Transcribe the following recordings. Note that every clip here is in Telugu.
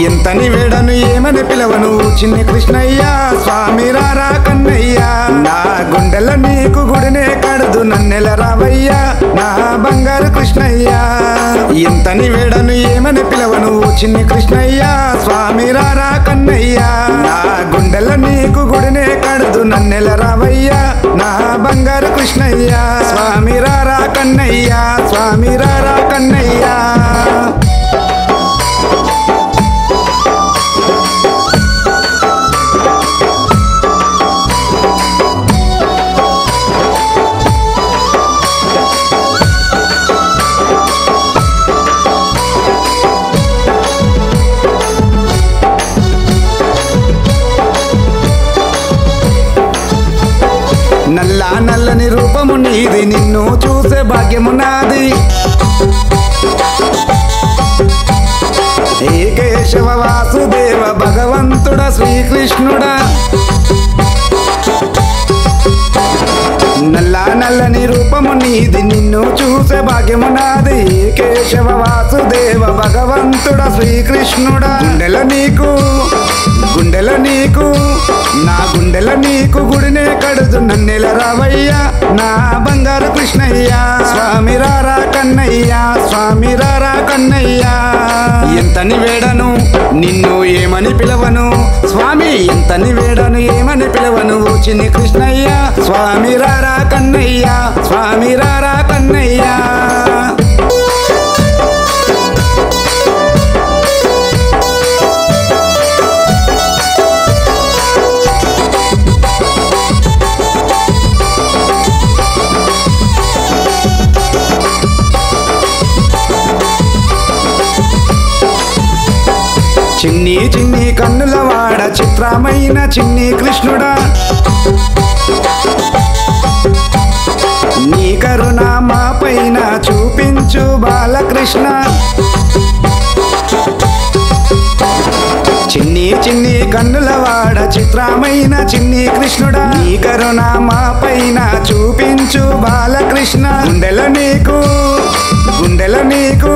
ఎంతని వేడను ఏమని పిలవను చిన్ని కృష్ణయ్య స్వామి రారా కన్నయ్య నా గుండెల నీకు గుడినే కడదు నన్నెల రావయ్యా నా బంగారు కృష్ణయ్య ఎంతని వేడను ఏమని పిలవను చిన్ని కృష్ణయ్య స్వామి రారా కన్నయ్య నా గుండెల నీకు గుడినే కడదు నన్నెల రావయ్యా నా బంగారు కృష్ణయ్య స్వామి రారా కన్నయ్య స్వామి రారా కన్నయ్య నల్ల నల్లని రూపము నీది నిన్ను చూసే భాగ్యము నాది ఏ కేశవ వాసుదేవ భగవంతుడ శ్రీకృష్ణుడా నల్ల నల్లని రూపము నీది నిన్ను చూసే భాగ్యము నాది కేశవ వాసుదేవ భగవంతుడ శ్రీకృష్ణుడా గుండెల నీకు నా గుండెల నీకు గుడినే కడుదు నన్నెల రావయ్యా నా బంగారు కృష్ణయ్య స్వామి రారా కన్నయ్య స్వామి రారా కన్నయ్య ఎంతని వేడను నిన్ను ఏమని పిలవను స్వామి ఎంతని వేడను ఏమని పిలవను చిన్ని కృష్ణయ్య స్వామి రారా కన్నయ్య స్వామి రారా కన్నయ్య చిన్ని చిన్ని కన్నుల వాడ చిత్రమైన చిన్ని కృష్ణుడా నీ కరుణ మా పైన చూపించు బాలకృష్ణ చిన్ని చిన్ని కన్నుల వాడ చిత్రమైన చిన్ని కృష్ణుడా నీ కరుణ మా పైన చూపించు బాలకృష్ణ గుండెల నీకు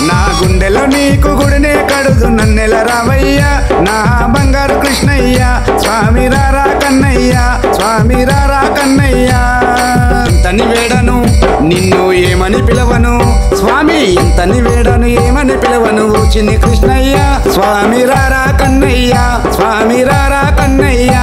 నా గుండెల నీకు గుడినే కడుదు నన్నెల రావయ్యా నా బంగారు కృష్ణయ్య స్వామి రారా కన్నయ్య స్వామి రారా కన్నయ్య ఎంతని వేడను నిన్ను ఏమని పిలవను స్వామి ఎంతని వేడను ఏమని పిలవను చిన్ని కృష్ణయ్య స్వామి రారా కన్నయ్య స్వామి రారా కన్నయ్య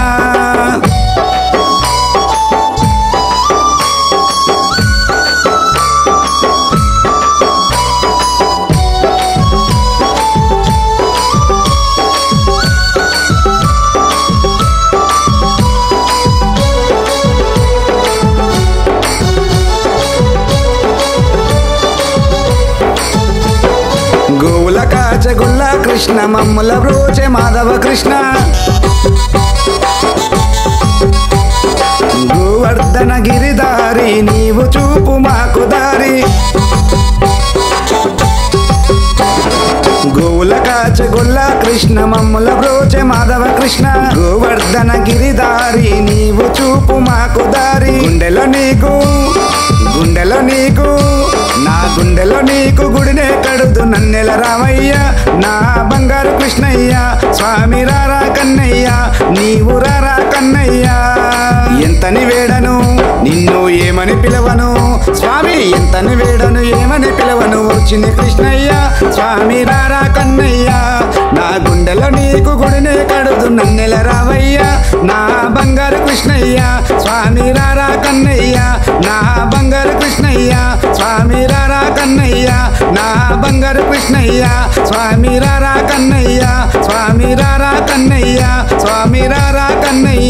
గోవుల కాచగుల్ల కృష్ణ మమ్ముల బ్రోచే మాధవ కృష్ణ గోవర్ధన గిరిదారి నీవు చూపు మాకు దారి గోవుల కాచగుల్ల కృష్ణ మమ్ముల బ్రోచే మాధవ కృష్ణ గోవర్ధన గిరిదారి నీవు చూపు మాకు దారి గుండెల నీకు నా గుండెల నీకు గుడినే కడుదు నన్నెల రావయ్యా నా బంగారు కృష్ణయ్య స్వామి రారా కన్నయ్య నీవు రారా కన్నయ్య ఎంతని వేడను నిన్ను ఏమని పిలవను స్వామి ఎంతని వేడను ఏమని పిలవను చిన్ని కృష్ణయ్య స్వామి రారా కన్నయ్య నా గుండెల నీకు గుడినే కడుదు నన్నెల రావయ్యా నా బంగారు కృష్ణయ్య స్వామి రారా కన్నయ్య నా బంగారు కృష్ణయ్య స్వామి రారా కన్నయ్య నా బంగారు కృష్ణయ్య స్వామి రారా కన్నయ్య స్వామి రారా కన్నయ్య స్వామి రారా కన్నయ్య